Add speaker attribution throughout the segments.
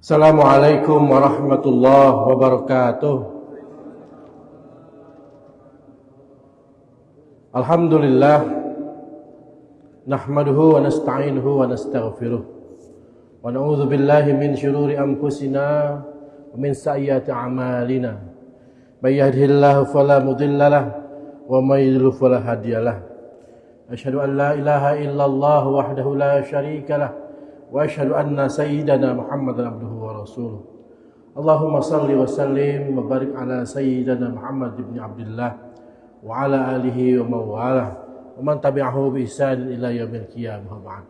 Speaker 1: Assalamualaikum warahmatullahi wabarakatuh. Alhamdulillah, nahmaduhu wa nasta'inuhu wa nastaghfiruh wa na'udzu billahi min syururi anfusina wa min sayyiati a'malina. May yahdihillahu fala mudilla lahu wa may yudlil fala hadiya lahu. Asyhadu an la ilaha illallah wahdahu la syarika lahu wa asyhadu anna sayyidana Muhammadan abduhu wa rasuluh. Allahumma salli wa sallim wa barik ala sayyidina Muhammad ibn Abdullah wa ala alihi wa mawalah wa man tabi'ahu bi ihsan ila yaumil qiyamah. Ba'd.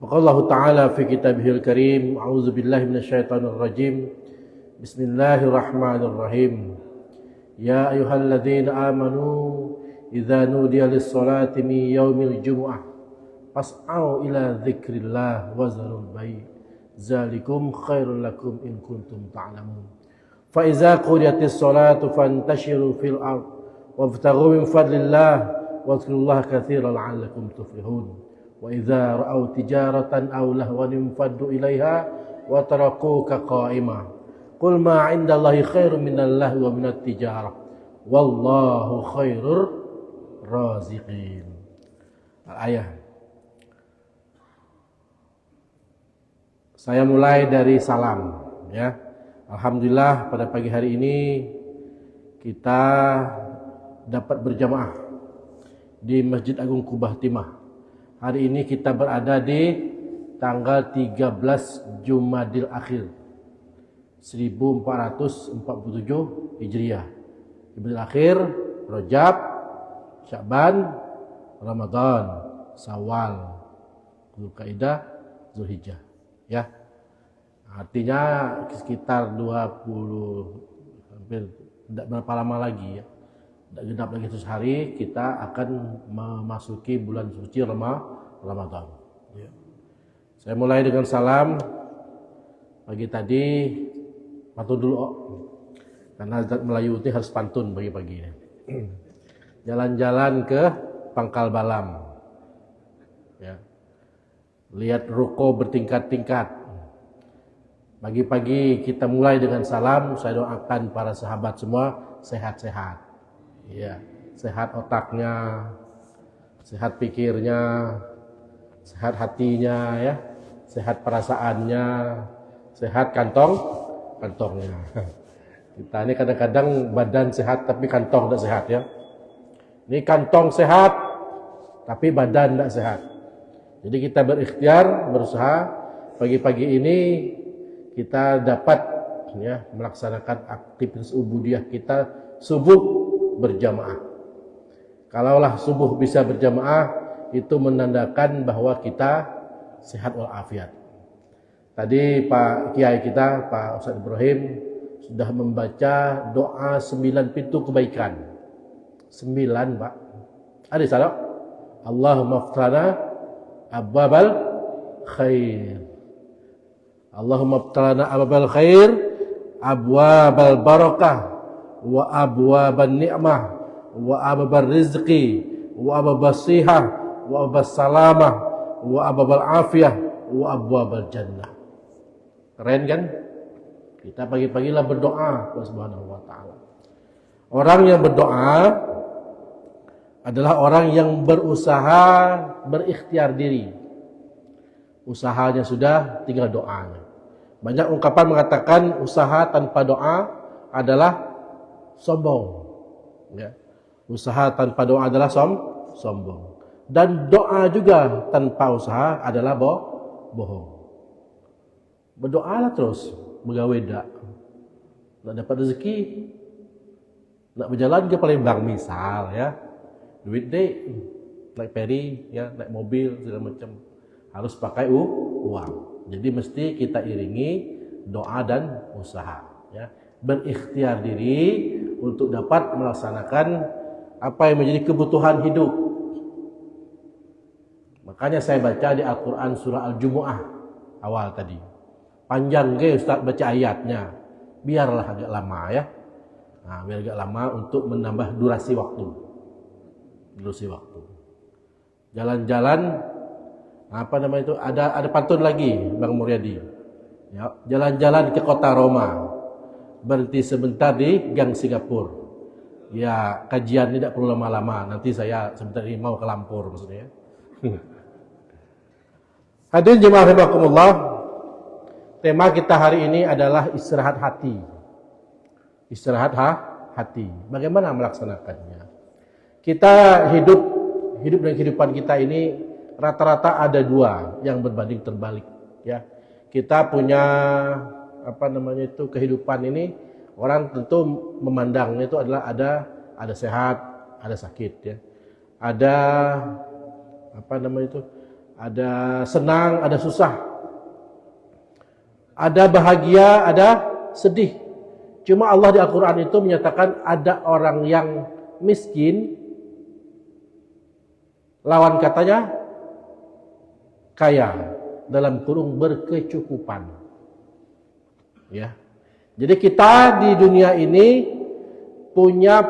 Speaker 1: Wa qala Allah ta'ala fi kitabihil karim, a'udzu billahi minasyaitonir rajim. Bismillahirrahmanirrahim. Ya ayyuhalladzina amanu idza nudiya lis-salati min yaumil jumu'ah fas'au ila dzikrillah wa zarul bai' zalikum khairul lakum in kuntum ta'lamun. Fa iza qudiyatis salatu fantashiru fil ard wabtaghu min fadlillah wadhkurullaha katsiran la'allakum tuflihun. Wa iza ra'aw tijaratan aw lahwan infaddu ilaiha wa tarakuka qa'ima qul ma 'indallahi khairun minal lahwi wa minat tijarah wallahu khairur raziqin. Al-ayah. Saya mulai dari salam, ya. Alhamdulillah pada pagi hari ini kita dapat berjamaah di Masjid Agung Kubah Timah. Hari ini kita berada di tanggal 13 Jumadil Akhir 1447 Hijriah. Jumadil Akhir, Rajab, Sya'ban, Ramadan, Syawal, Dzulqa'dah, Dzulhijjah. Ya, artinya sekitar 20, hampir tidak berapa lama lagi ya, tidak genap lagi 100 hari kita akan memasuki bulan suci Ramadan. Ya. Saya mulai dengan salam. Pagi tadi pantun dulu, karena zat Melayu itu harus pantun pagi-pagi. Jalan-jalan ke Pangkal Balam. Ya. Lihat ruko bertingkat-tingkat. Pagi-pagi kita mulai dengan salam. Saya doakan para sahabat semua sehat-sehat. Ya, sehat otaknya, sehat pikirnya, sehat hatinya, ya, sehat perasaannya, sehat kantongnya. Kita ini kadang-kadang badan sehat tapi kantong tidak sehat, ya. Ini kantong sehat tapi badan tidak sehat. Jadi kita berikhtiar, berusaha pagi-pagi ini kita dapat ya melaksanakan aktivitas ubudiyah kita subuh berjamaah. Kalaulah subuh bisa berjamaah, itu menandakan bahwa kita sehat walafiat. Tadi Pak Kiai kita, Pak Ustadz Ibrahim, sudah membaca doa 9 pintu kebaikan. 9, Pak. Ada salah? Allahumma ftana abwabal khair. Allahumma abtalana abwabal khair, abwabal barakah, wa abwaban ni'mah, wa abwabal rizqi, wa abwabal sihah, wa abwabal salamah, wa abwabal afiyah, wa abwabal jannah. Keren kan? Kita pagi-pagi lah berdoa kepada Subhanahu wa ta'ala. Orang yang berdoa adalah orang yang berusaha, berikhtiar diri. Usahanya sudah, tinggal doanya. Banyak ungkapan mengatakan usaha tanpa doa adalah sombong. Ya. Usaha tanpa doa adalah sombong. Dan doa juga tanpa usaha adalah bohong. Berdoalah terus, begawe dak. Nak dapat rezeki, nak berjalan ke Palembang misal, ya. Duit deh, naik peri, ya, naik mobil, segala macam, harus pakai uang. Jadi mesti kita iringi doa dan usaha, ya. Berikhtiar diri untuk dapat melaksanakan apa yang menjadi kebutuhan hidup. Makanya saya baca di Al-Quran surah Al-Jumu'ah awal tadi. Panjang ke Ustaz baca ayatnya, biarlah agak lama, ya. Nah, biar agak lama untuk menambah durasi waktu. Jalan-jalan apa nama itu, ada pantun lagi Bang Muryadi. Ya, jalan-jalan ke kota Roma, berhenti sebentar di Gang Singapura. Ya, kajian tidak perlu lama-lama. Nanti saya sebentar ini mau ke Lampur maksudnya. Hadirin jemaah rahimakumullah. Tema kita hari ini adalah istirahat hati. Istirahat hati. Bagaimana melaksanakannya? Kita hidup dan kehidupan kita ini rata-rata ada dua yang berbanding terbalik. Ya, kita punya kehidupan ini orang tentu memandangnya itu adalah ada sehat, ada sakit, ya. Ada ada senang, ada susah. Ada bahagia, ada sedih. Cuma Allah di Al-Qur'an itu menyatakan ada orang yang miskin, lawan katanya kaya, dalam kurung berkecukupan. Ya. Jadi kita di dunia ini punya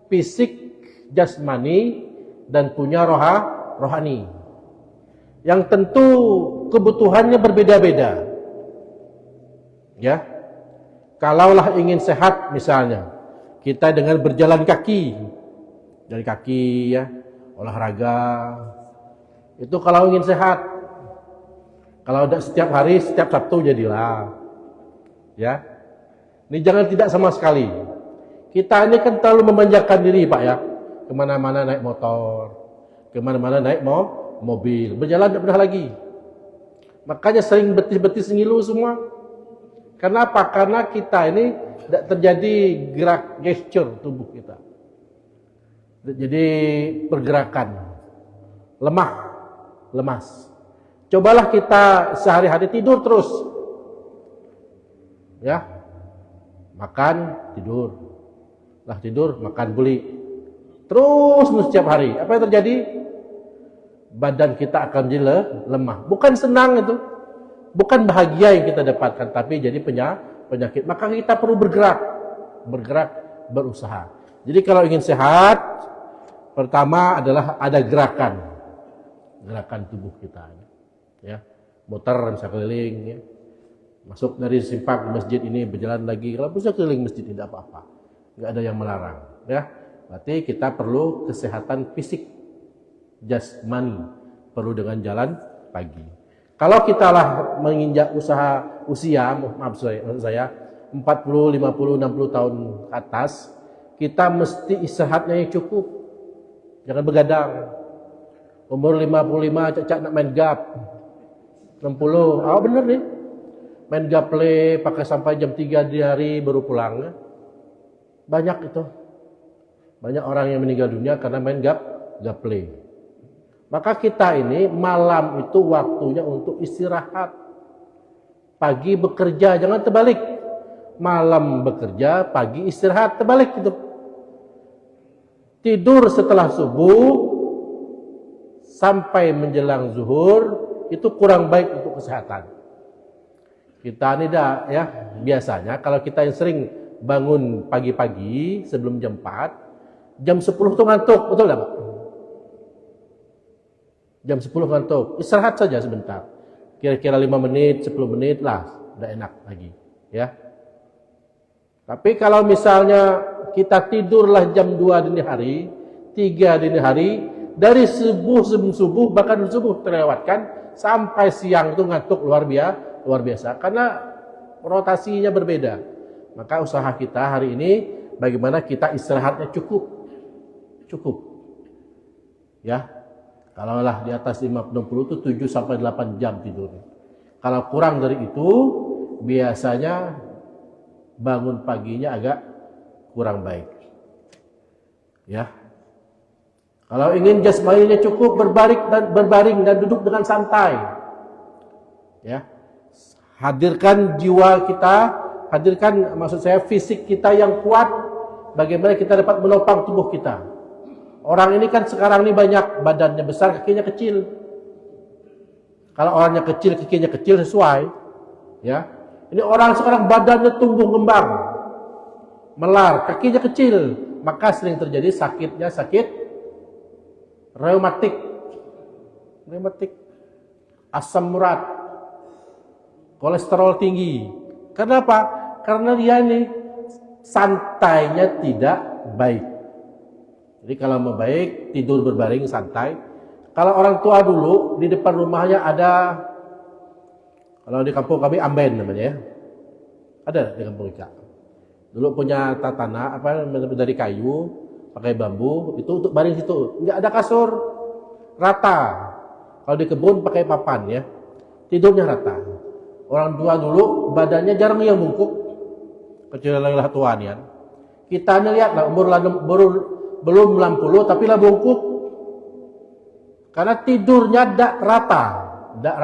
Speaker 1: fisik jasmani dan punya rohani. Yang tentu kebutuhannya berbeda-beda. Ya. Kalaulah ingin sehat misalnya, kita dengan berjalan kaki, dari kaki ya, olahraga. Itu kalau ingin sehat. Kalau tidak setiap hari, setiap Sabtu jadilah. Ya, ini jangan tidak sama sekali. Kita ini kan terlalu memanjakan diri, Pak, ya. Kemana-mana naik motor, kemana-mana naik mobil, berjalan tidak pernah lagi. Makanya sering betis-betis ngilu semua. Kenapa? Karena kita ini tidak terjadi gerak gesture tubuh kita. Jadi pergerakan lemas. Cobalah kita sehari-hari tidur terus. Ya, makan, tidur, makan, beli, terus setiap hari. Apa yang terjadi? Badan kita akan jadi lemah. Bukan senang itu, bukan bahagia yang kita dapatkan, tapi jadi penyakit. Maka kita perlu bergerak, berusaha. Jadi kalau ingin sehat, pertama adalah ada gerakan tubuh kita. Ya, muter bisa keliling. Ya. Masuk dari simpang masjid ini berjalan lagi, kalau bisa keliling masjid tidak apa-apa, nggak ada yang melarang, ya. Berarti kita perlu kesehatan fisik, jasmani, perlu dengan jalan pagi. Kalau kita lah menginjak usia, maaf saya 40, 50, 60 tahun ke atas, kita mesti istirahatnya yang cukup, jangan begadang. Umur 55 cak nak main gap, 60, bener nih. Main gaple pakai sampai jam 3 di hari baru pulang. Banyak itu. Banyak orang yang meninggal dunia karena main gaple. Maka kita ini malam itu waktunya untuk istirahat. Pagi bekerja, jangan terbalik. Malam bekerja, pagi istirahat, terbalik itu. Tidur setelah subuh sampai menjelang zuhur itu kurang baik untuk kesehatan. Kita ini ya, biasanya kalau kita yang sering bangun pagi-pagi sebelum jam 4, jam 10 itu ngantuk, betul enggak, Pak? Jam 10 ngantuk, istirahat saja sebentar. Kira-kira 5 menit, 10 menit lah, udah enak lagi, ya. Tapi kalau misalnya kita tidurlah jam 2 dini hari, 3 dini hari, dari sebelum subuh bahkan subuh terlewatkan sampai siang itu ngantuk luar biasa karena rotasinya berbeda. Maka usaha kita hari ini bagaimana kita istirahatnya cukup. Ya. Kalaulah di atas 60 itu 7 sampai 8 jam tidur. Kalau kurang dari itu biasanya bangun paginya agak kurang baik. Ya. Kalau ingin jasmaninya cukup, berbaring dan duduk dengan santai. Ya. Hadirkan jiwa kita, hadirkan maksud saya fisik kita yang kuat, bagaimana kita dapat menopang tubuh kita. Orang ini kan sekarang ini banyak badannya besar, kakinya kecil. Kalau orangnya kecil, kakinya kecil sesuai, ya. Ini orang sekarang badannya tumbuh kembang, melar, kakinya kecil, maka sering terjadi sakit reumatik, asam urat. kolesterol tinggi. Kenapa? Karena dia ini santainya tidak baik. Jadi kalau mau baik, tidur berbaring santai. Kalau orang tua dulu, di depan rumahnya ada, kalau di kampung kami amben namanya ya. Ada di kampung Ika. Dulu punya tatana dari kayu, pakai bambu, itu untuk baring situ. Enggak ada kasur, rata. Kalau di kebun pakai papan ya. Tidurnya rata. Orang tua dulu badannya jarang yang bungkuk, kecuali lah tuan ya. Kita lihat lah umur belum 60 tapi lah bungkuk. Karena tidurnya tidak rata, tidak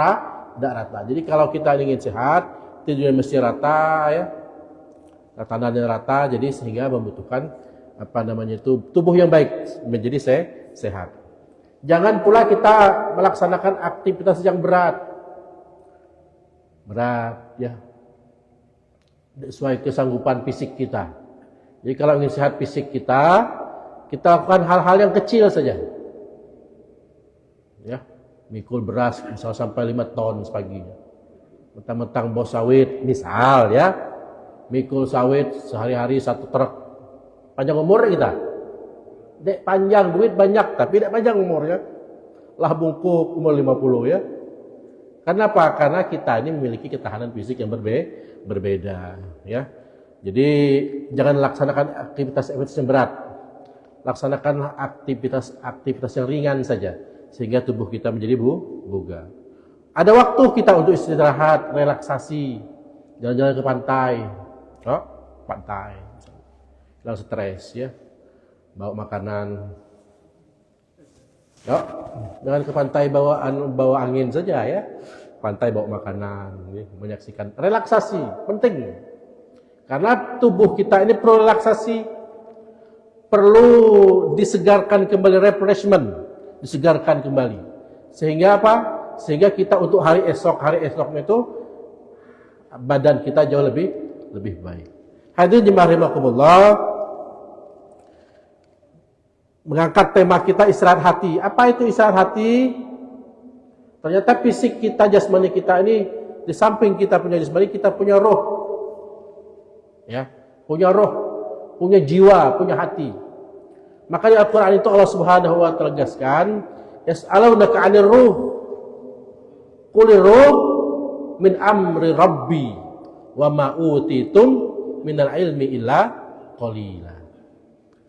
Speaker 1: rata. Jadi kalau kita ingin sehat, tidurnya mesti rata ya. Tanahnya rata, jadi sehingga membutuhkan tubuh yang baik menjadi sehat. Jangan pula kita melaksanakan aktivitas yang berat ya, sesuai kesanggupan fisik kita. Jadi kalau ingin sehat fisik kita lakukan hal-hal yang kecil saja ya, mikul beras misal sampai 5 ton sepaginya, mentang-mentang bos sawit misal ya, mikul sawit sehari-hari 1 truk. Panjang umurnya kita, dek panjang, duit banyak tapi tidak panjang umurnya, lah bungkuk umur 50 ya. Kenapa? Karena kita ini memiliki ketahanan fisik yang berbeda ya. Jadi jangan laksanakan aktivitas yang berat. Laksanakan aktivitas yang ringan saja sehingga tubuh kita menjadi bugar. Ada waktu kita untuk istirahat, relaksasi, jalan-jalan ke pantai. Pantai. Hilang stres ya. Bawa makanan. Jangan ke pantai bawa angin saja ya. Pantai bawa makanan, ya. Menyaksikan relaksasi penting. Karena tubuh kita ini perlu relaksasi, perlu disegarkan kembali, refreshment, disegarkan kembali. Sehingga apa? Sehingga kita untuk hari esoknya itu badan kita jauh lebih baik. Hadirin jemaah rahimakumullah, mengangkat tema kita istirahat hati. Apa itu istirahat hati? Ternyata fisik kita, jasmani kita ini, di samping kita punya jasmani, kita punya roh. Ya, punya roh, punya jiwa, punya hati. Makanya Al-Quran itu Allah Subhanahu wa Ta'ala tegaskan, yas'alunaka 'anir ruh. Qulir ruh min amri rabbi wa ma utitum minal ilmi illa qalila.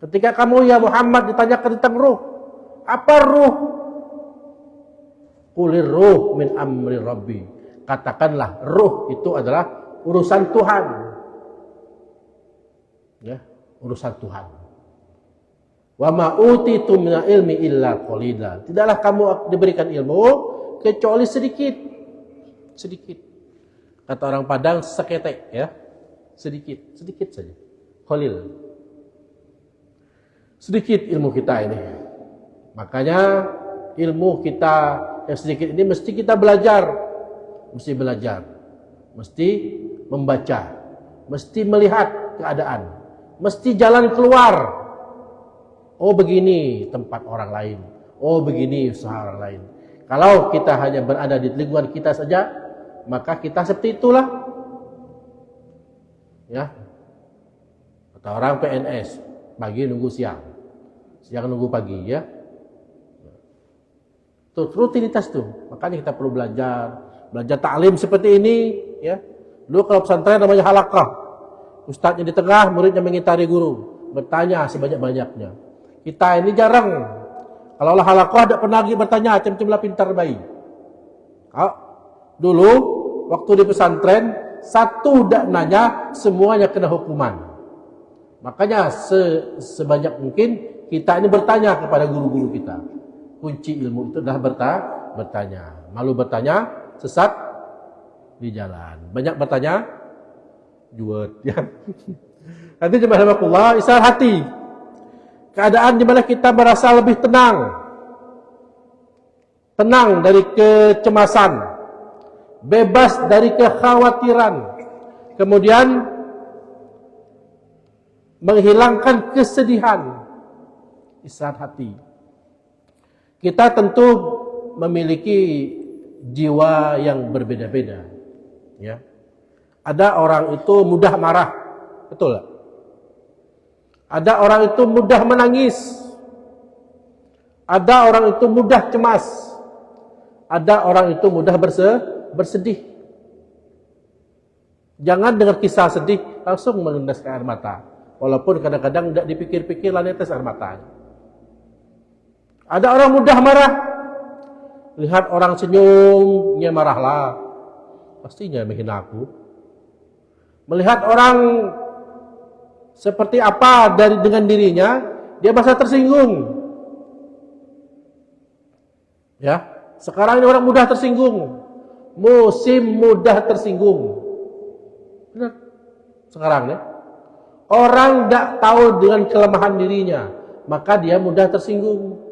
Speaker 1: Ketika kamu ya Muhammad ditanyakan tentang ruh, apa ruh? Qulir ruh min amri rabbi. Katakanlah ruh itu adalah urusan Tuhan. Ya, urusan Tuhan. Wa ma utitu minal ilmi illa qalila. Tidaklah kamu diberikan ilmu kecuali sedikit. Sedikit. Kata orang Padang seketek ya. Sedikit saja. Qalil. Sedikit ilmu kita ini. Makanya ilmu kita yang sedikit ini mesti kita belajar. Mesti membaca. Mesti melihat keadaan. Mesti jalan keluar. Oh begini tempat orang lain. Oh begini usaha orang lain. Kalau kita hanya berada di lingkungan kita saja, maka kita seperti itulah. Ya. Kata orang PNS, pagi nunggu siang. Siang nunggu pagi ya. Itu rutinitas tuh. Makanya kita perlu belajar taklim seperti ini ya. Dulu kalau pesantren namanya halaqah. Ustadznya di tengah, muridnya mengitari guru, bertanya sebanyak-banyaknya. Kita ini jarang. Kalau lah halaqah ada pernah lagi bertanya, macam-macam lah pintar baik. Dulu waktu di pesantren satu tidak nanya, semuanya kena hukuman. Makanya sebanyak mungkin kita ini bertanya kepada guru-guru kita. Kunci ilmu itu adalah bertanya. Malu bertanya, sesat di jalan. Banyak bertanya, juet ya. Nanti jemaah rahimakumullah, istirahat hati. Keadaan di mana kita merasa lebih tenang. Tenang dari kecemasan. Bebas dari kekhawatiran. Kemudian menghilangkan kesedihan. Istirahat hati. Kita tentu memiliki jiwa yang berbeda-beda. Ya. Ada orang itu mudah marah, betul tak? Ada orang itu mudah menangis. Ada orang itu mudah cemas. Ada orang itu mudah bersedih. Jangan dengar kisah sedih langsung meneteskan air mata. Walaupun kadang-kadang tidak dipikir-pikir lalu netes air mata. Ada orang mudah marah. Lihat orang senyum, dia marahlah. Pastinya menghina aku. Melihat orang seperti apa dengan dirinya, dia merasa tersinggung. Ya, sekarang ini orang mudah tersinggung. Musim mudah tersinggung. Benar. Sekarang ya. Orang tidak tahu dengan kelemahan dirinya, maka dia mudah tersinggung.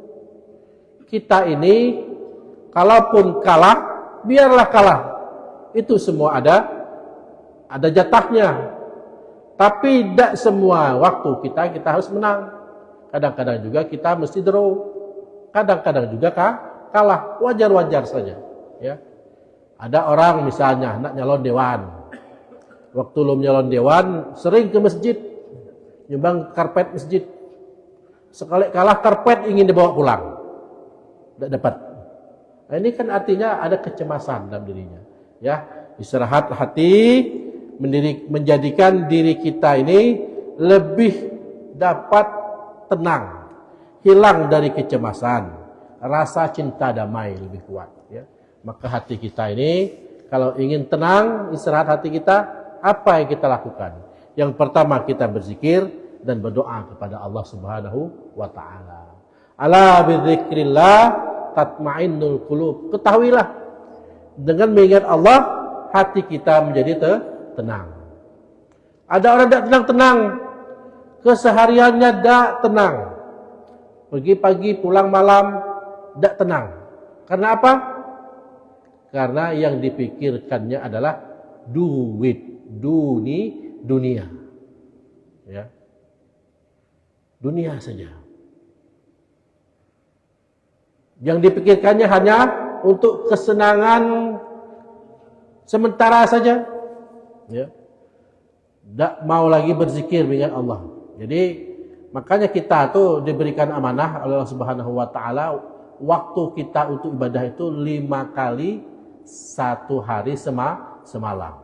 Speaker 1: Kita ini kalaupun kalah, biarlah kalah. Itu semua ada jatahnya. Tapi tidak semua waktu kita harus menang. Kadang-kadang juga kita mesti draw. Kadang-kadang juga kalah. Wajar-wajar saja. Ya. Ada orang misalnya nak nyalon dewan. Waktu lo nyalon dewan, sering ke masjid. Nyumbang karpet masjid. Sekali kalah karpet ingin dibawa pulang. Tidak dapat. Nah, ini kan artinya ada kecemasan dalam dirinya. Ya, istirahat hati, menjadikan diri kita ini lebih dapat tenang, hilang dari kecemasan, rasa cinta damai lebih kuat. Ya. Maka hati kita ini kalau ingin tenang, istirahat hati kita, apa yang kita lakukan? Yang pertama kita berzikir dan berdoa kepada Allah Subhanahu wa taala. Ala bidzikrillah tatmainnul qulub. Ketahuilah dengan mengingat Allah hati kita menjadi tenang. Ada orang tidak tenang, kesehariannya tidak tenang. Pergi pagi pulang malam tidak tenang. Karena apa? Karena yang dipikirkannya adalah duit, dunia. Ya. Dunia saja. Yang dipikirkannya hanya untuk kesenangan sementara saja. Ya. Tidak mau lagi berzikir mengingat Allah. Jadi makanya kita tuh diberikan amanah oleh Allah Subhanahu wa taala, waktu kita untuk ibadah itu 5 kali 1 hari semalam.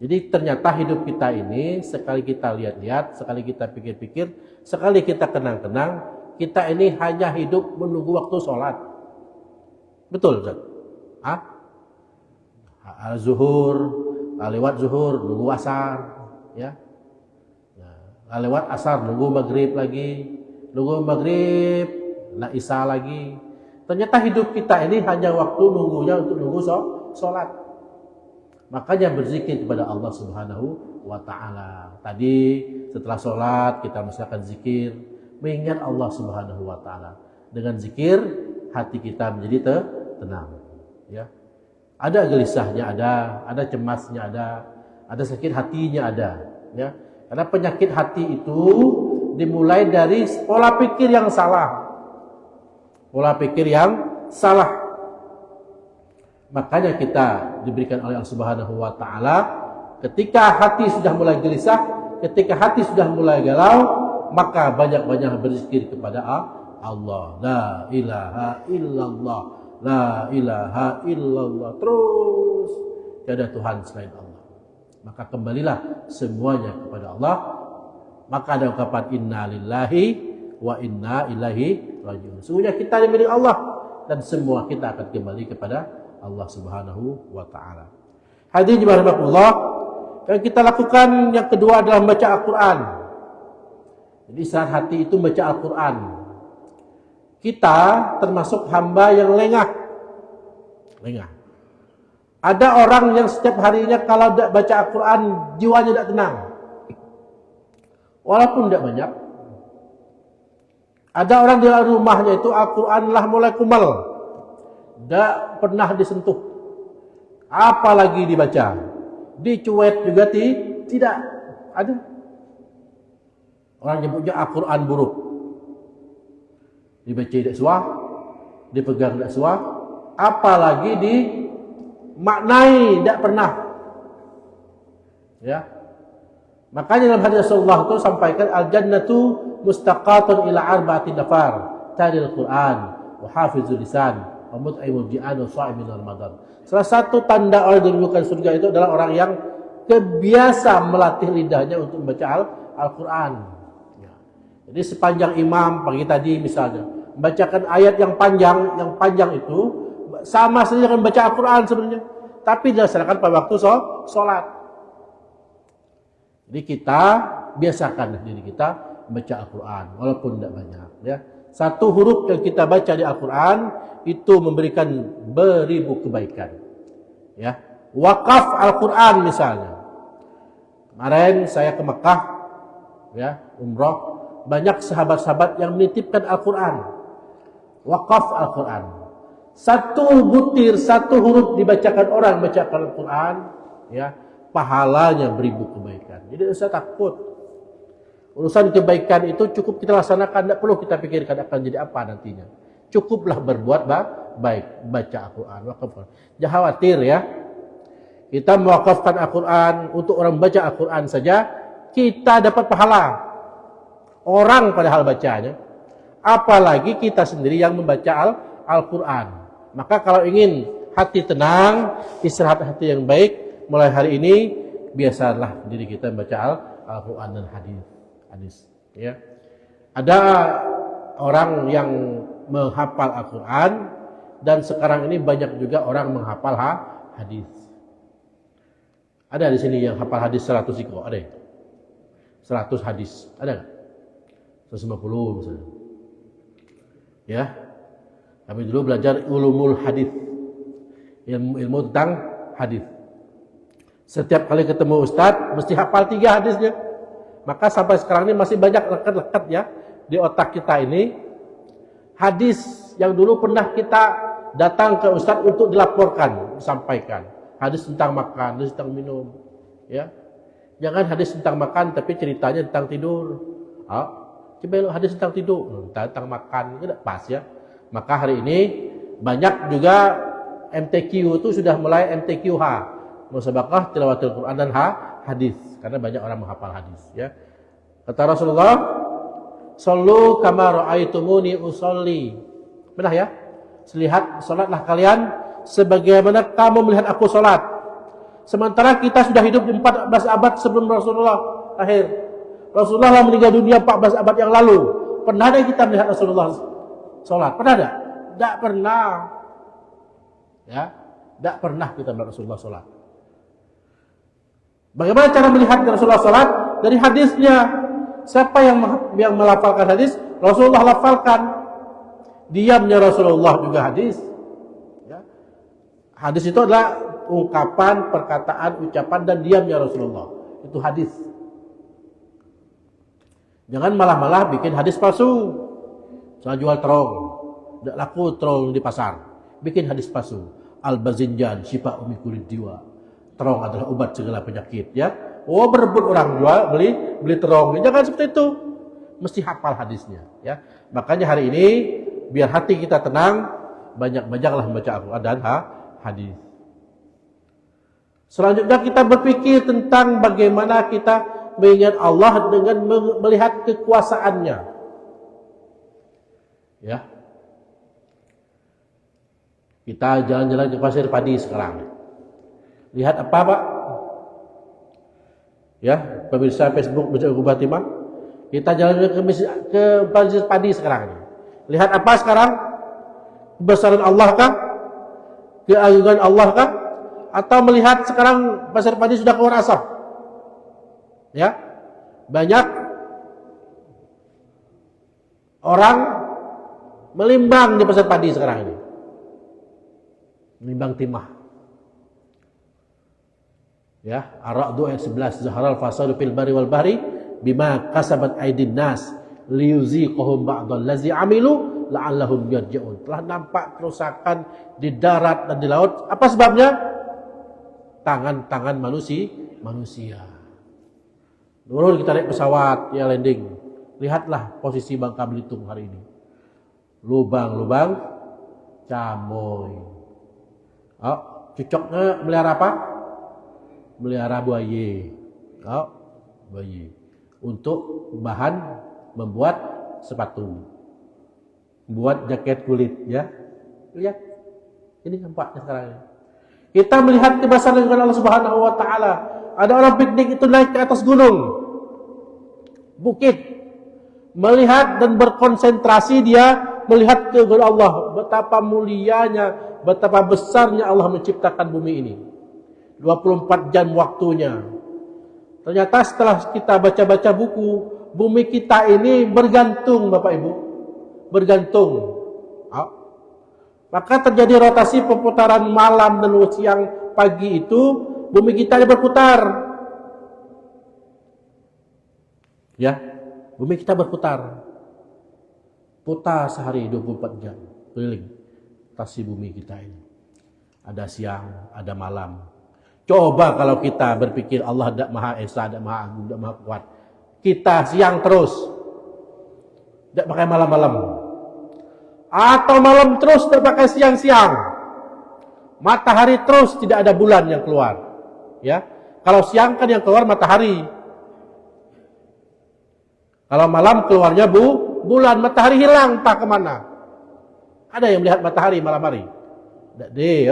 Speaker 1: Jadi ternyata hidup kita ini sekali kita lihat-lihat, sekali kita pikir-pikir, sekali kita kenang-kenang, kita ini hanya hidup menunggu waktu sholat. Betul, Ustaz? Zuhur, lewat zuhur, nunggu asar, ya. Nah, lewat asar, nunggu maghrib lagi, nunggu maghrib, nak isya lagi. Ternyata hidup kita ini hanya waktu nunggunya untuk nunggu sholat. Makanya berzikir kepada Allah Subhanahu wa taala. Tadi setelah sholat kita mesti akan zikir, mengingat Allah Subhanahu wa taala. Dengan zikir hati kita menjadi tenang, ya. Ada gelisahnya ada cemasnya ada sakit hatinya ada, ya. Karena penyakit hati itu dimulai dari pola pikir yang salah. Pola pikir yang salah. Makanya kita diberikan oleh Allah Subhanahu wa taala, ketika hati sudah mulai gelisah, ketika hati sudah mulai galau, maka banyak-banyak berzikir kepada Allah. La ilaha illallah, la ilaha illallah. Terus tiada Tuhan selain Allah. Maka kembalilah semuanya kepada Allah. Maka ada ungkapan inna lillahi wa inna ilaihi raji'un. Sesungguhnya kita milik Allah dan semua kita akan kembali kepada Allah Subhanahu wa taala. Hadirin rahimakumullah, yang kita lakukan yang kedua adalah membaca Al-Qur'an. Jadi saat hati itu membaca Al-Qur'an. Kita termasuk hamba yang lengah. Ada orang yang setiap harinya kalau tidak baca Al-Qur'an jiwanya tidak tenang. Walaupun tidak banyak. Ada orang di dalam rumahnya itu Al-Qur'an lah mulai kumal. Tidak pernah disentuh. Apalagi dibaca. Dicuet juga tidak. Ada. Orang nyebutnya Al-Quran buruk. Dibaca tidak suah. Dipegang tidak suah. Apalagi dimaknai tidak pernah. Ya. Makanya dalam hadis Rasulullah itu sampaikan al-jannatu mustaqatun ila arba'ati nafar, talil Quran wa hafizul lisan wa mut'imul ji'an wa sha'imin Ramadan. Salah satu tanda orang dirindukan surga itu adalah orang yang kebiasa melatih lidahnya untuk membaca Al-Quran. Ya. Jadi sepanjang imam pagi tadi misalnya membacakan ayat yang panjang itu sama saja dengan baca Al-Quran sebenarnya, tapi dilaksanakan pada waktu sholat. Jadi kita biasakan diri kita baca Al-Quran walaupun tidak banyak. Ya. Satu huruf yang kita baca di Al-Quran itu memberikan beribu kebaikan. Ya. Wakaf Al-Quran misalnya. Kemarin saya ke Mekah, ya, umroh, banyak sahabat-sahabat yang menitipkan Al-Quran. Wakaf Al-Quran. Satu butir, satu huruf dibacakan orang bacakan Al-Quran, ya, pahalanya beribu kebaikan. Jadi tidak usah takut. Urusan kebaikan itu cukup kita laksanakan, tidak perlu kita pikirkan akan jadi apa nantinya. Cukuplah berbuat baik, baca Al-Quran, wakaf. Jangan khawatir ya. Kita mewakafkan Al-Quran untuk orang baca Al-Quran saja, kita dapat pahala. Orang padahal bacanya, apalagi kita sendiri yang membaca Al-Quran. Maka kalau ingin hati tenang, istirahat hati yang baik, mulai hari ini biasalah diri kita membaca Al-Quran dan hadis. Ya. Ada orang yang menghafal Al-Quran dan sekarang ini banyak juga orang menghafal hadis. Ada di sini yang hafal hadis 100 iko, ada ya? 100 hadis, ada nggak? 150 misalnya. Ya, kami dulu belajar ulumul hadis, ilmu tentang hadis. Setiap kali ketemu ustadz mesti hafal 3 hadisnya. Maka sampai sekarang ini masih banyak lekat-lekat ya di otak kita ini hadis yang dulu pernah kita datang ke ustadz untuk dilaporkan, disampaikan. Hadis tentang makan, hadis tentang minum, ya. Jangan hadis tentang makan tapi ceritanya tentang tidur. Coba hadis tentang tidur, tentang makan, tidak pas ya. Maka hari ini banyak juga MTQ itu sudah mulai MTQH, musabaqah tilawatul Quran dan hadis, karena banyak orang menghafal hadis, ya. Kata Rasulullah, "Shallu kama ra'aitumuni usolli." Benar ya? Lihat, salatlah kalian sebagaimana kamu melihat aku sholat. Sementara kita sudah hidup di 14 abad sebelum Rasulullah lahir. Rasulullah meninggal dunia 14 abad yang lalu. Pernah ada kita melihat Rasulullah sholat? Pernah ada? Tidak pernah. Ya, tidak pernah kita melihat Rasulullah sholat. Bagaimana cara melihat Rasulullah sholat? Dari hadisnya. Siapa yang melafalkan hadis? Rasulullah lafalkan. Diamnya Rasulullah juga hadis. Hadis itu adalah ungkapan, perkataan, ucapan dan diamnya Rasulullah. Itu hadis. Jangan malah bikin hadis palsu. Saya jual terong, tidak laku terong di pasar. Bikin hadis palsu. Al-Bazinjan, syifa umi kulit jiwa. Terong adalah obat segala penyakit, ya. Oh, berebut orang jual, beli terong. Jangan seperti itu. Mesti hafal hadisnya, ya. Makanya hari ini biar hati kita tenang, banyak-banyaklah membaca Al-Quran dan hadis. Selanjutnya kita berpikir tentang bagaimana kita mengingat Allah dengan melihat kekuasaannya. Ya. Kita jalan-jalan ke pasir padi sekarang. Lihat apa, Pak? Ya, pemirsa Facebook Masjid Fatimah. Kita jalan ke pasir padi sekarang. Lihat apa sekarang? Kebesaran Allah kah? Keagungan Allah kah? Atau melihat sekarang pasir padi sudah keluar asap? Ya, banyak orang melimbang di pasir padi sekarang ini, melimbang timah. Ya, Ar-Ra'd ayat 11, Zaharal fasadu fil barri wal bahri bima kasabat aydin nas liyuziqahum ba'dal ladzi amilu la'allahum yarji'un. Telah nampak kerusakan di darat dan di laut. Apa sebabnya? Tangan-tangan manusia. Turun kita naik pesawat, ya landing. Lihatlah posisi Bangka Belitung hari ini. Lubang-lubang camoy. Cocoknya melihara apa? Melihara buaya. Oh, bayi. Untuk bahan membuat sepatu. Buat jaket kulit, ya. Lihat. Ini nampaknya sekarang ini. Kita melihat kebesaran Allah Subhanahu wa taala. Ada orang piknik itu naik ke atas gunung. Bukit. Melihat dan berkonsentrasi dia melihat ke Allah, betapa mulianya, betapa besarnya Allah menciptakan bumi ini. 24 jam waktunya. Ternyata setelah kita baca-baca buku, bumi kita ini bergantung, Bapak Ibu. Bergantung. Maka terjadi rotasi perputaran malam dan siang pagi itu, bumi kita berputar. Ya, bumi kita berputar. Putar sehari 24 jam keliling rotasi bumi kita ini. Ada siang, ada malam. Coba kalau kita berpikir Allah tidak Maha Esa, tidak Maha Agung, tidak Maha Kuat. Kita siang terus. Tidak pakai malam-malam. Atau malam terus tidak pakai siang-siang. Matahari terus tidak ada bulan yang keluar. Ya, kalau siang kan yang keluar matahari. Kalau malam keluarnya bulan, matahari hilang entah kemana. Ada yang melihat matahari malam hari? Tidak deh,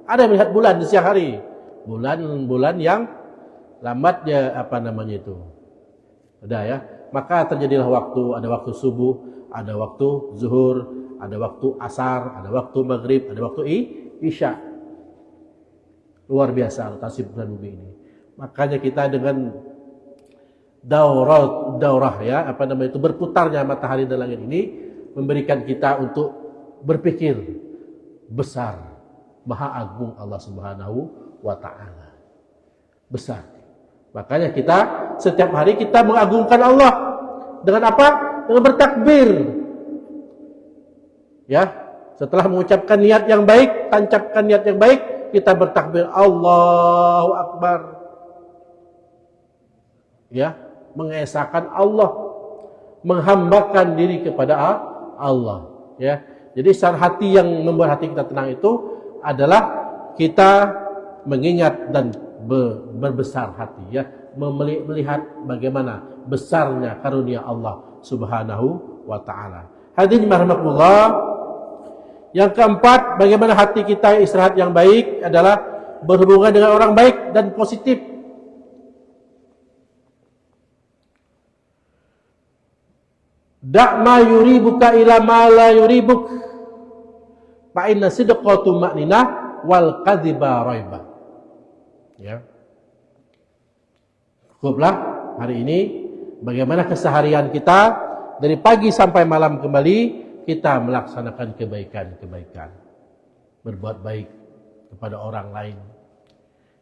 Speaker 1: ada yang melihat bulan di siang hari. Bulan yang lambatnya itu. Ada ya. Maka terjadilah waktu, ada waktu subuh, ada waktu zuhur, ada waktu asar, ada waktu maghrib, ada waktu isya. Luar biasa rotasi bulan bumi ini. Makanya kita dengan daurah ya, berputarnya matahari dan langit ini memberikan kita untuk berpikir besar, maha agung Allah Subhanahu wa taala. Besar. Makanya kita setiap hari kita mengagungkan Allah dengan apa? Dengan bertakbir. Ya, setelah mengucapkan niat yang baik, tancapkan niat yang baik, kita bertakbir Allahu Akbar. Ya, mengesahkan Allah, menghambakan diri kepada Allah, ya. Jadi saat hati yang membuat hati kita tenang itu adalah kita mengingat dan berbesar hati, ya, melihat bagaimana besarnya karunia Allah Subhanahu wa taala. Hadirin rahimakumullah. Yang keempat, bagaimana hati kita istirahat yang baik adalah berhubungan dengan orang baik dan positif. Da' ma yuribuka ila ma la yuribuk. Fa inna sidqa tuma'ninah wal kadhiba raibah. Ya. Cukuplah hari ini bagaimana keseharian kita dari pagi sampai malam kembali kita melaksanakan kebaikan-kebaikan. Berbuat baik kepada orang lain.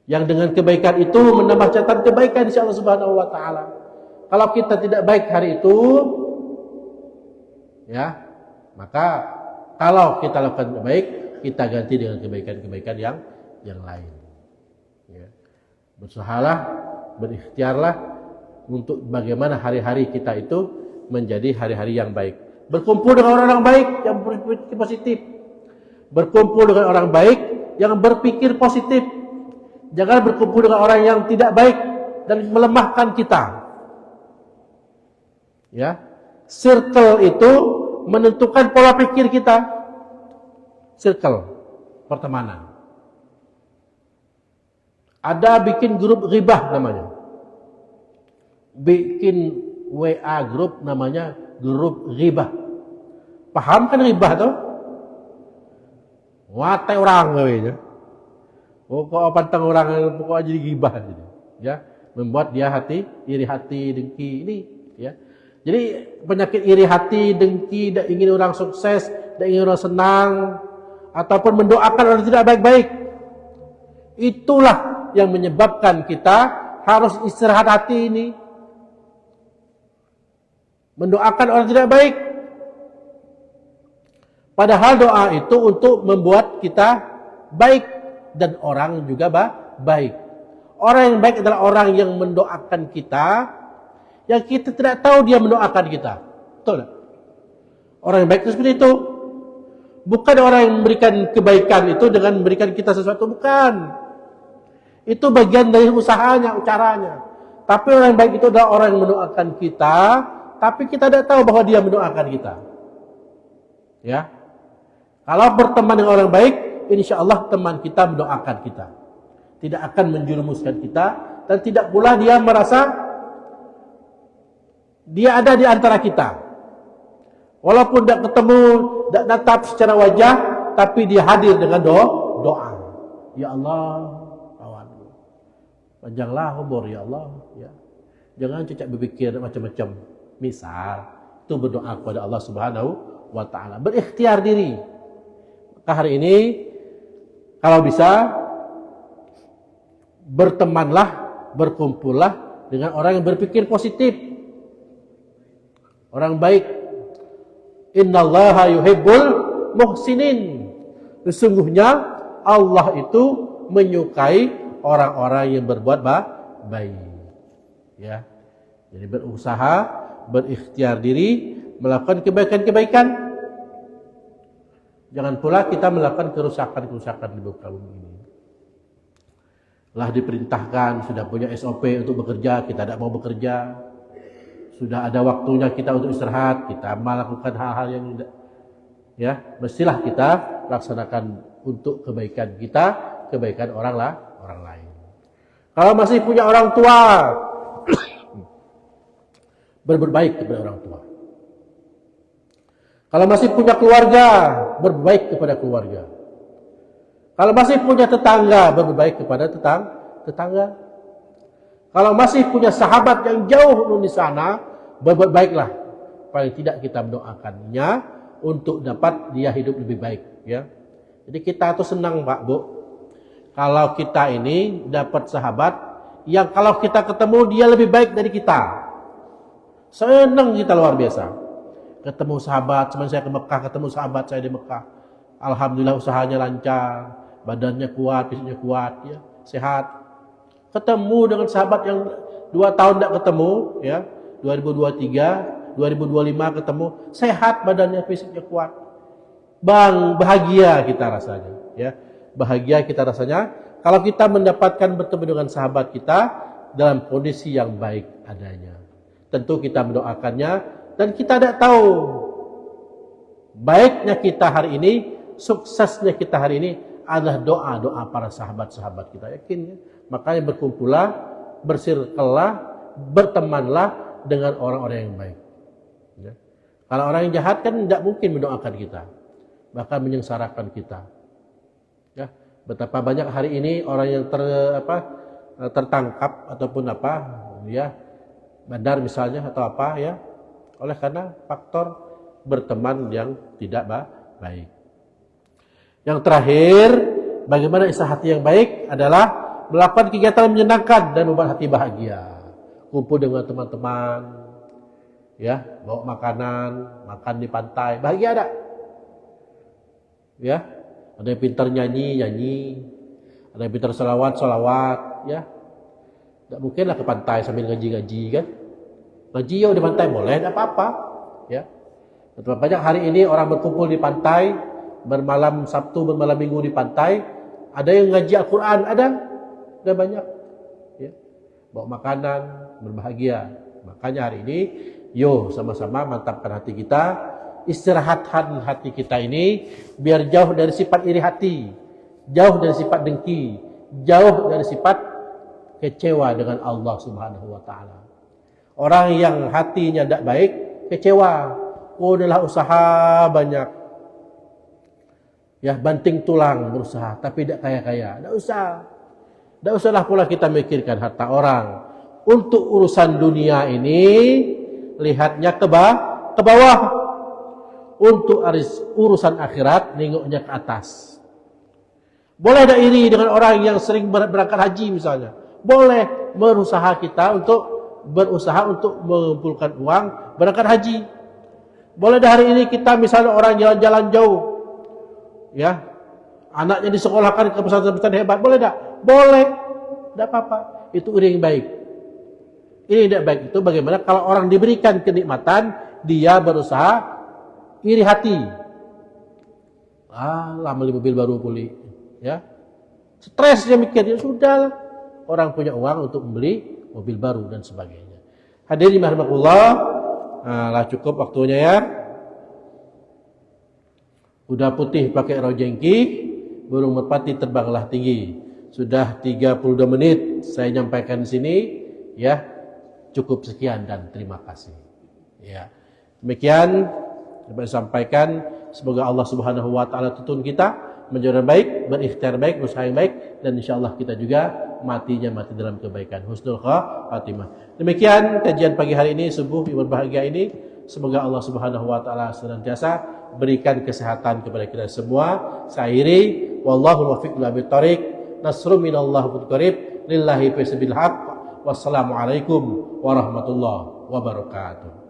Speaker 1: Yang dengan kebaikan itu menambah catatan kebaikan insya Allah Subhanahu wa taala. Kalau kita tidak baik hari itu, ya, maka kalau kita lakukan baik, kita ganti dengan kebaikan-kebaikan yang lain. Ya. Berusahalah, berikhtiarlah untuk bagaimana hari-hari kita itu menjadi hari-hari yang baik. Berkumpul dengan orang-orang baik yang berpikir positif. Berkumpul dengan orang baik yang berpikir positif. Jangan berkumpul dengan orang yang tidak baik dan melemahkan kita. Ya. Circle itu menentukan pola pikir kita. Circle pertemanan. Ada bikin grup ghibah namanya. Bikin WA grup namanya grup ghibah. Paham kan ghibah tuh? Watai orang gitu. Pokok pantang orang pokok jadi ghibah gitu. Ya, membuat dia iri hati, dengki ini, ya. Jadi penyakit iri hati, dengki, tidak ingin orang sukses, tidak ingin orang senang, ataupun mendoakan orang tidak baik-baik. Itulah yang menyebabkan kita harus istirahat hati ini. Mendoakan orang tidak baik. Padahal doa itu untuk membuat kita baik dan orang juga baik. Orang yang baik adalah orang yang mendoakan kita, yang kita tidak tahu dia mendoakan kita. Betul tak? Orang yang baik itu seperti itu. Bukan orang yang memberikan kebaikan itu dengan memberikan kita sesuatu, bukan. Itu bagian dari usahanya, caranya. Tapi orang yang baik itu adalah orang yang mendoakan kita, tapi kita tidak tahu bahwa dia mendoakan kita. Ya. Kalau berteman dengan orang baik, insya Allah teman kita mendoakan kita. Tidak akan menjerumuskan kita, dan tidak pula dia merasa dia ada di antara kita. Walaupun tidak ketemu, tidak natap secara wajah, tapi dia hadir dengan doa. Ya Allah, kawanku, panjanglah umur ya Allah. Ya. Jangan cecak berpikir macam-macam. Misal, itu berdoa kepada Allah Subhanahu wa Ta'ala. Berikhtiar diri. Maka hari ini, kalau bisa, bertemanlah, berkumpullah dengan orang yang berpikir positif. Orang baik. Innallaha yuhibbul muhsinin. Sesungguhnya Allah itu menyukai orang-orang yang berbuat baik. Ya. Jadi berusaha, berikhtiar diri, melakukan kebaikan-kebaikan. Jangan pula kita melakukan kerusakan-kerusakan di muka bumi ini. Lah diperintahkan, sudah punya SOP untuk bekerja, kita tidak mau bekerja. Sudah ada waktunya kita untuk istirahat, kita melakukan hal-hal yang tidak. Ya, mestilah kita laksanakan untuk kebaikan kita, kebaikan orang lain. Kalau masih punya orang tua, berbuat baik kepada orang tua. Kalau masih punya keluarga, berbuat baik kepada keluarga. Kalau masih punya tetangga, berbuat baik kepada tetangga. Kalau masih punya sahabat yang jauh di sana, berbuat baiklah. Paling tidak kita mendoakannya untuk dapat dia hidup lebih baik. Ya. Jadi kita tuh senang Pak Bu, kalau kita ini dapat sahabat yang kalau kita ketemu dia lebih baik dari kita. Senang kita luar biasa. Ketemu sahabat, semenjak saya ke Mekah, ketemu sahabat saya di Mekah. Alhamdulillah usahanya lancar, badannya kuat, fisiknya kuat, ya, sehat. Ketemu dengan sahabat yang 2 tahun tidak ketemu, ya, 2023, 2025 ketemu, sehat badannya, fisiknya kuat. Bahagia kita rasanya, ya. Bahagia kita rasanya kalau kita mendapatkan bertemu dengan sahabat kita dalam kondisi yang baik adanya. Tentu kita mendoakannya dan kita tidak tahu baiknya kita hari ini, suksesnya kita hari ini adalah doa-doa para sahabat-sahabat kita. Yakin ya? Makanya berkumpullah, bersirkellah, bertemanlah dengan orang-orang yang baik. Ya. Kalau orang yang jahat kan tidak mungkin mendoakan kita, bahkan menyengsarakan kita. Ya. Betapa banyak hari ini orang yang tertangkap ataupun ya, bandar misalnya atau ya, oleh karena faktor berteman yang tidak baik. Yang terakhir, bagaimana isi hati yang baik adalah melakukan kegiatan menyenangkan dan membuat hati bahagia. Kumpul dengan teman-teman, ya, bawa makanan, makan di pantai, bahagia ada. Ya, ada yang pintar nyanyi, ada yang pintar salawat, ya. Tidak mungkinlah ke pantai sambil ngaji kan? Ngaji di pantai boleh, tidak apa-apa, ya. Betapa banyak hari ini orang berkumpul di pantai, bermalam Sabtu, bermalam Minggu di pantai, ada yang ngaji Al-Quran, ada banyak, ya. Bawa makanan, berbahagia. Makanya hari ini, yuk sama-sama mantapkan hati kita, istirahatkan hati kita ini, biar jauh dari sifat iri hati, jauh dari sifat dengki, jauh dari sifat kecewa dengan Allah Subhanahu wa Ta'ala. Orang yang hatinya tidak baik, kecewa. Oh, adalah usaha banyak, ya, banting tulang berusaha, tapi tidak kaya-kaya. Tidak usahlah pula kita mikirkan harta orang. Untuk urusan dunia ini, lihatnya ke bawah. Untuk urusan akhirat, nengoknya ke atas. Boleh ada iri dengan orang yang sering berangkat haji misalnya. Boleh kita berusaha untuk mengumpulkan uang berangkat haji. Boleh hari ini kita misalnya orang jalan-jalan jauh, ya, anaknya disekolahkan ke pesantren-pesantren hebat, boleh tak? Boleh, tidak apa-apa. Itu iri yang baik. Ini tidak baik itu bagaimana kalau orang diberikan kenikmatan, dia berusaha iri hati. Lama beli mobil baru ya, stres dia mikir, ya sudah, orang punya uang untuk membeli mobil baru dan sebagainya. Hadirin rahimakumullah, lah cukup waktunya ya. Udah putih pakai rojengki, burung merpati terbanglah tinggi. Sudah 32 menit saya nyampaikan di sini ya. Cukup sekian dan terima kasih. Ya. Demikian dapat sampaikan, semoga Allah Subhanahu wa taala tuntun kita menjadi baik, berikhtiar baik, berusaha yang baik, dan insyaallah kita juga mati dalam kebaikan. Husnul khatimah. Demikian kajian pagi hari ini, subuh yang berbahagia ini. Semoga Allah Subhanahu wa taala senantiasa berikan kesehatan kepada kita semua. Saya akhiri, wallahu muwaffiq ila thoriq, nasrun minallahi wa qarib, lillahi fi sabilil haq. Wassalamualaikum warahmatullahi wabarakatuh.